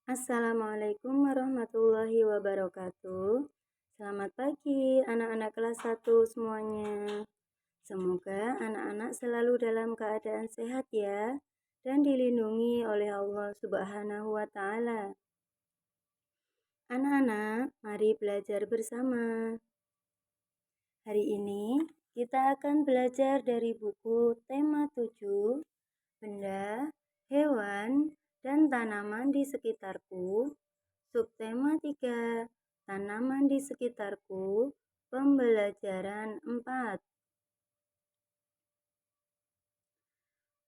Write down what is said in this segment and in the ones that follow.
Assalamualaikum warahmatullahi wabarakatuh. Selamat pagi anak-anak kelas 1 semuanya. Semoga anak-anak selalu dalam keadaan sehat ya dan dilindungi oleh Allah Subhanahu wa taala. Anak-anak, mari belajar bersama. Hari ini kita akan belajar dari buku tema 7, benda, hewan, dan tanaman di sekitarku. Subtema 3, tanaman di sekitarku, pembelajaran 4.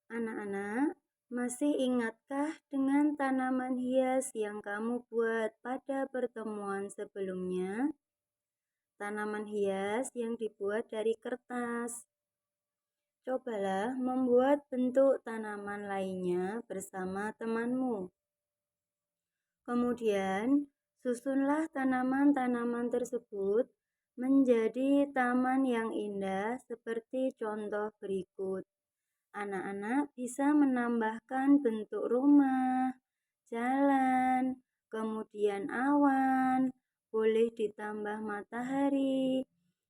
Anak-anak, masih ingatkah dengan tanaman hias yang kamu buat pada pertemuan sebelumnya? Tanaman hias yang dibuat dari kertas. Cobalah membuat bentuk tanaman lainnya bersama temanmu. Kemudian, susunlah tanaman-tanaman tersebut menjadi taman yang indah seperti contoh berikut. Anak-anak bisa menambahkan bentuk rumah, jalan, kemudian awan, boleh ditambah matahari,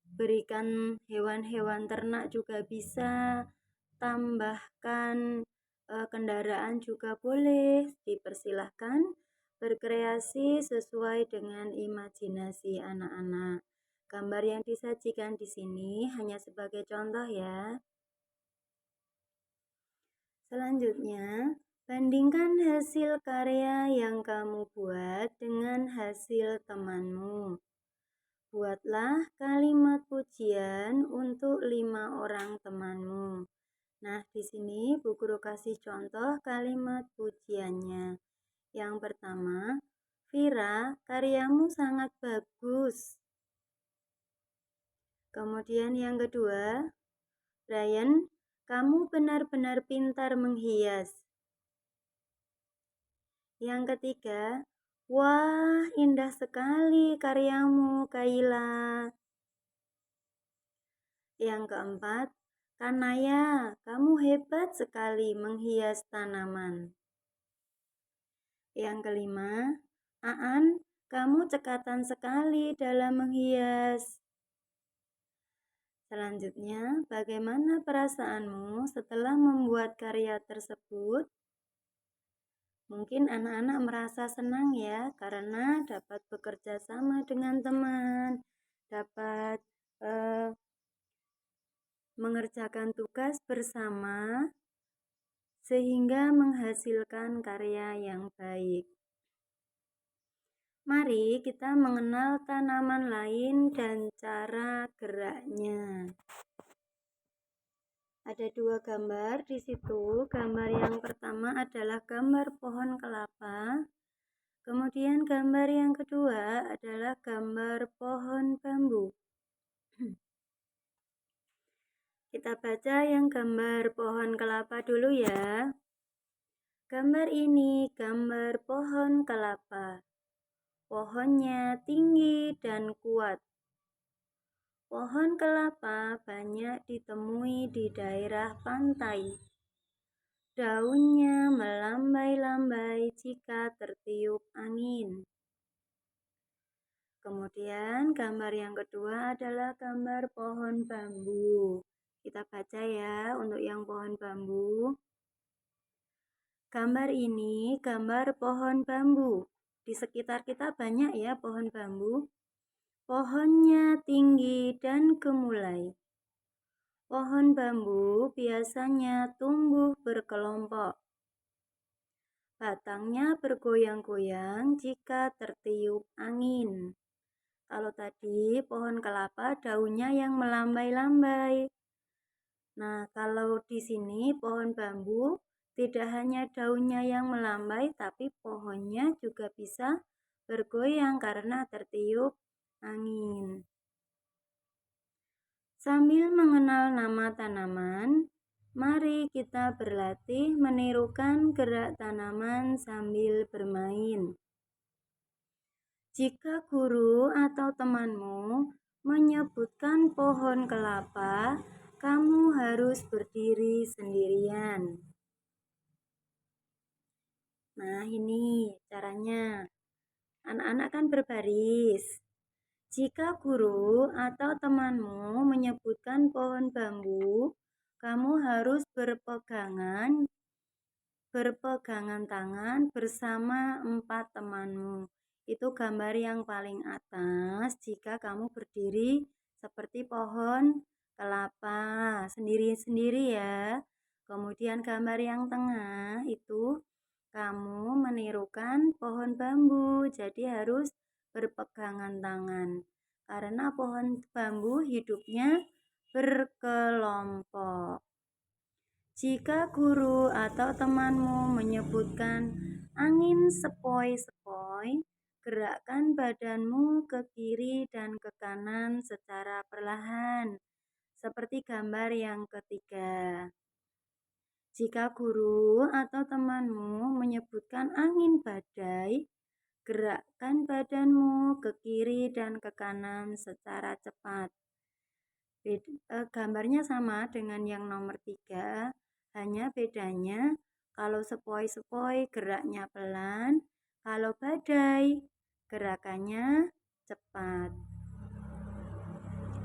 berikan hewan-hewan ternak juga bisa, tambahkan kendaraan juga boleh, dipersilahkan berkreasi sesuai dengan imajinasi anak-anak. Gambar yang disajikan di sini hanya sebagai contoh ya. Selanjutnya, bandingkan hasil karya yang kamu buat dengan hasil temanmu. Buatlah kalimat pujian untuk 5 orang temanmu. Nah, di sini Bu Guru kasih contoh kalimat pujiannya. Yang pertama, Vira, karyamu sangat bagus. Kemudian yang kedua, Brian, kamu benar-benar pintar menghias. Yang ketiga, wah, indah sekali karyamu, Kaila. Yang keempat, Kanaya, kamu hebat sekali menghias tanaman. Yang kelima, Aan, kamu cekatan sekali dalam menghias. Selanjutnya, bagaimana perasaanmu setelah membuat karya tersebut? Mungkin anak-anak merasa senang ya, karena dapat bekerja sama dengan teman, dapat mengerjakan tugas bersama, sehingga menghasilkan karya yang baik. Mari kita mengenal tanaman lain dan cara geraknya. Ada 2 gambar di situ. Gambar yang pertama adalah gambar pohon kelapa. Kemudian gambar yang kedua adalah gambar pohon bambu. Kita baca yang gambar pohon kelapa dulu ya. Gambar ini gambar pohon kelapa. Pohonnya tinggi dan kuat. Pohon kelapa banyak ditemui di daerah pantai. Daunnya melambai-lambai jika tertiup angin. Kemudian gambar yang kedua adalah gambar pohon bambu. Kita baca ya untuk yang pohon bambu. Gambar ini gambar pohon bambu. Di sekitar kita banyak ya pohon bambu. Pohonnya tinggi dan gemulai. Pohon bambu biasanya tumbuh berkelompok. Batangnya bergoyang-goyang jika tertiup angin. Kalau tadi pohon kelapa daunnya yang melambai-lambai. Nah, kalau di sini pohon bambu tidak hanya daunnya yang melambai, tapi pohonnya juga bisa bergoyang karena tertiup angin. Sambil mengenal nama tanaman, mari kita berlatih menirukan gerak tanaman sambil bermain. Jika guru atau temanmu menyebutkan pohon kelapa, kamu harus berdiri sendirian. Nah, ini caranya. Anak-anak kan berbaris. Jika guru atau temanmu menyebutkan pohon bambu, kamu harus berpegangan tangan bersama 4 temanmu. Itu gambar yang paling atas jika kamu berdiri seperti pohon kelapa sendiri-sendiri ya. Kemudian gambar yang tengah itu kamu menirukan pohon bambu, jadi harus berpegangan tangan. Karena pohon bambu hidupnya berkelompok. Jika guru atau temanmu menyebutkan angin sepoi-sepoi, gerakkan badanmu ke kiri dan ke kanan secara perlahan, seperti gambar yang ketiga. Jika guru atau temanmu menyebutkan angin badai, gerakkan badanmu ke kiri dan ke kanan secara cepat. Gambarnya sama dengan yang nomor 3. Hanya bedanya kalau sepoi-sepoi geraknya pelan, kalau badai gerakannya cepat.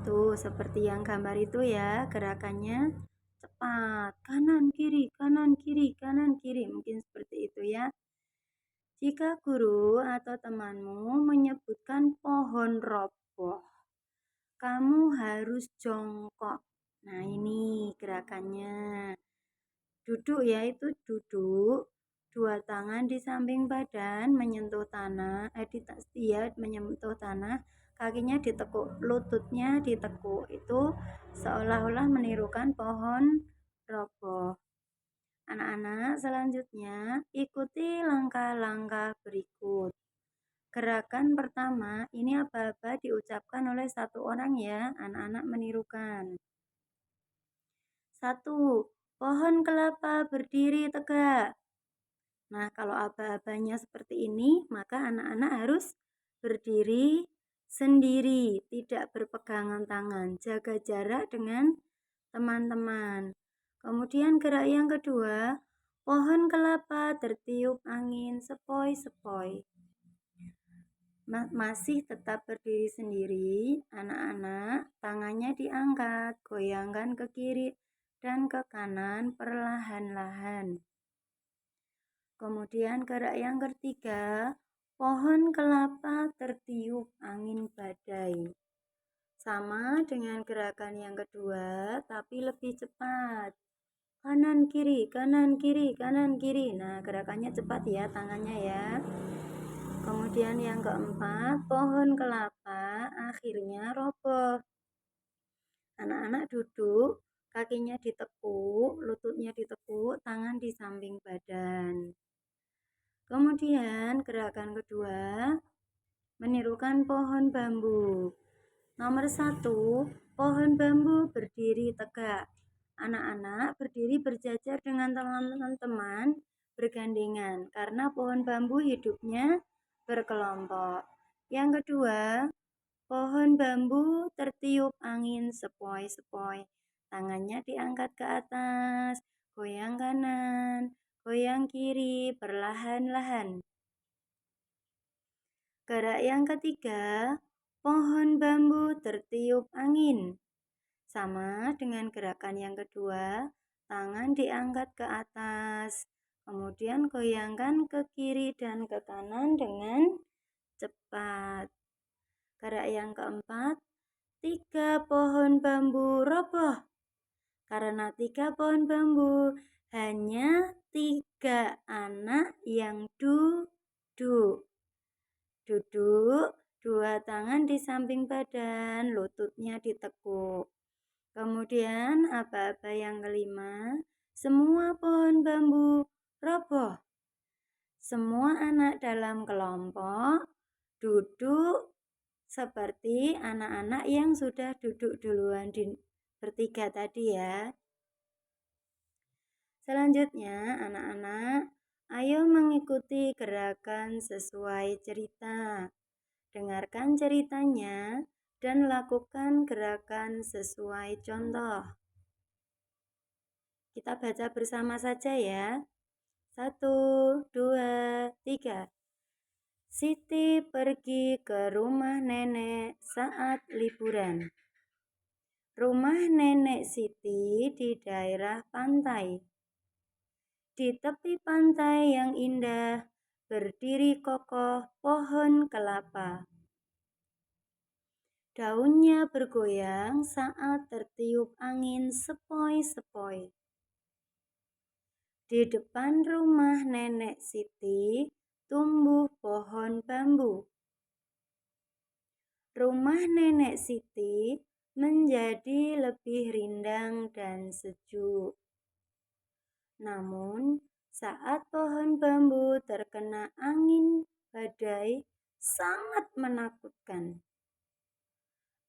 Tuh, seperti yang gambar itu ya, gerakannya cepat. Kanan, kiri, kanan, kiri, kanan, kiri. Mungkin seperti itu ya. Jika guru atau temanmu menyebutkan pohon roboh, kamu harus jongkok. Nah, ini gerakannya. Duduk ya, itu duduk, 2 tangan di samping badan menyentuh tanah, menyentuh tanah, kakinya ditekuk, lututnya ditekuk. Itu seolah-olah menirukan pohon roboh. Anak-anak, selanjutnya ikuti langkah-langkah berikut. Gerakan pertama, ini aba-aba diucapkan oleh 1 orang ya, anak-anak menirukan. 1. Pohon kelapa berdiri tegak. Nah, kalau aba-abanya seperti ini, maka anak-anak harus berdiri sendiri, tidak berpegangan tangan, jaga jarak dengan teman-teman. Kemudian gerak yang kedua, pohon kelapa tertiup angin sepoi-sepoi. Masih tetap berdiri sendiri, anak-anak tangannya diangkat, goyangkan ke kiri dan ke kanan perlahan-lahan. Kemudian gerak yang ketiga, pohon kelapa tertiup angin badai. Sama dengan gerakan yang kedua, tapi lebih cepat. Kanan kiri, kanan kiri, kanan kiri. Nah, gerakannya cepat ya, tangannya ya. Kemudian yang keempat, pohon kelapa akhirnya roboh. Anak-anak duduk, kakinya ditekuk, lututnya ditekuk, tangan di samping badan. Kemudian gerakan kedua, menirukan pohon bambu. Nomor 1, pohon bambu berdiri tegak. Anak-anak berdiri berjajar dengan teman-teman bergandengan karena pohon bambu hidupnya berkelompok. Yang kedua, pohon bambu tertiup angin sepoi-sepoi. Tangannya diangkat ke atas, goyang kanan, goyang kiri, perlahan-lahan. Gerak yang ketiga, pohon bambu tertiup angin. Sama dengan gerakan yang kedua, tangan diangkat ke atas, kemudian goyangkan ke kiri dan ke kanan dengan cepat. Gerak yang keempat, 3 pohon bambu roboh. Karena 3 pohon bambu, hanya 3 anak yang duduk. Duduk, 2 tangan di samping badan, lututnya ditekuk. Kemudian aba-aba yang kelima, semua pohon bambu roboh. Semua anak dalam kelompok duduk seperti anak-anak yang sudah duduk duluan bertiga tadi ya. Selanjutnya, anak-anak, ayo mengikuti gerakan sesuai cerita. Dengarkan ceritanya dan lakukan gerakan sesuai contoh. Kita baca bersama saja ya. 1, 2, 3. Siti pergi ke rumah nenek saat liburan. Rumah nenek Siti di daerah pantai. Di tepi pantai yang indah berdiri kokoh pohon kelapa. Daunnya bergoyang saat tertiup angin sepoi-sepoi. Di depan rumah nenek Siti tumbuh pohon bambu. Rumah nenek Siti menjadi lebih rindang dan sejuk. Namun, saat pohon bambu terkena angin badai sangat menakutkan.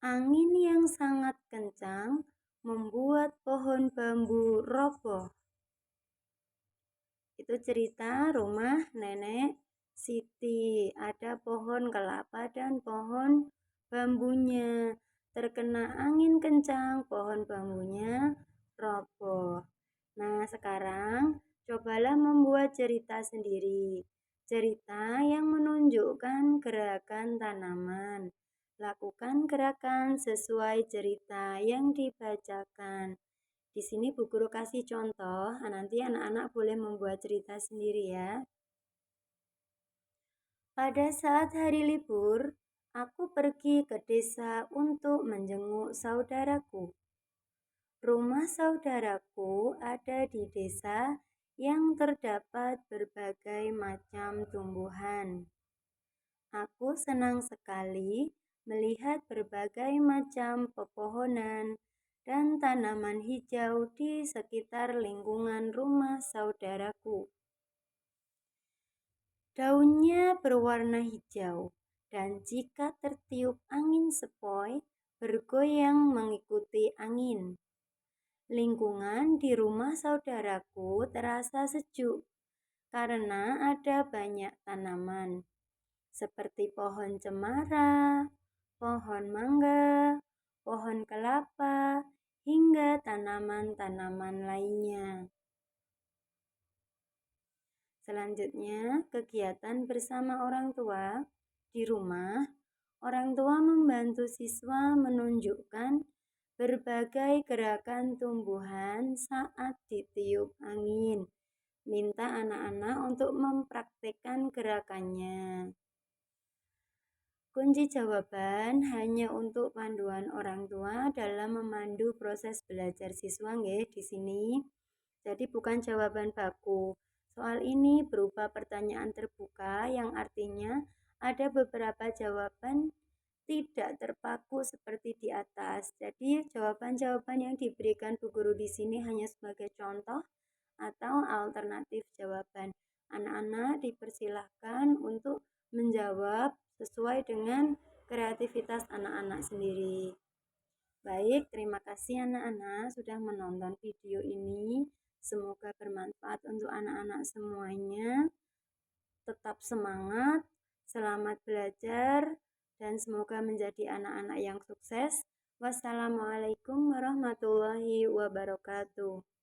Angin yang sangat kencang membuat pohon bambu roboh. Itu cerita rumah nenek Siti. Ada pohon kelapa dan pohon bambunya. Terkena angin kencang, pohon bambunya roboh. Nah, sekarang cobalah membuat cerita sendiri. Cerita yang menunjukkan gerakan tanaman. Lakukan gerakan sesuai cerita yang dibacakan. Di sini Bu Guru kasih contoh, nanti anak-anak boleh membuat cerita sendiri ya. Pada saat hari libur, aku pergi ke desa untuk menjenguk saudaraku. Rumah saudaraku ada di desa yang terdapat berbagai macam tumbuhan. Aku senang sekali melihat berbagai macam pepohonan dan tanaman hijau di sekitar lingkungan rumah saudaraku. Daunnya berwarna hijau dan jika tertiup angin sepoi, bergoyang mengikuti angin. Lingkungan di rumah saudaraku terasa sejuk karena ada banyak tanaman seperti pohon cemara, pohon mangga, pohon kelapa, hingga tanaman-tanaman lainnya. Selanjutnya, kegiatan bersama orang tua. Di rumah, orang tua membantu siswa menunjukkan berbagai gerakan tumbuhan saat ditiup angin. Minta anak-anak untuk mempraktikkan gerakannya. Kunci jawaban hanya untuk panduan orang tua dalam memandu proses belajar siswa nggih di sini. Jadi bukan jawaban baku. Soal ini berupa pertanyaan terbuka yang artinya ada beberapa jawaban tidak terpaku seperti di atas. Jadi jawaban-jawaban yang diberikan Bu Guru di sini hanya sebagai contoh atau alternatif jawaban. Anak-anak dipersilahkan untuk menjawab sesuai dengan kreativitas anak-anak sendiri. Baik, terima kasih anak-anak sudah menonton video ini. Semoga bermanfaat untuk anak-anak semuanya. Tetap semangat, selamat belajar, dan semoga menjadi anak-anak yang sukses. Wassalamualaikum warahmatullahi wabarakatuh.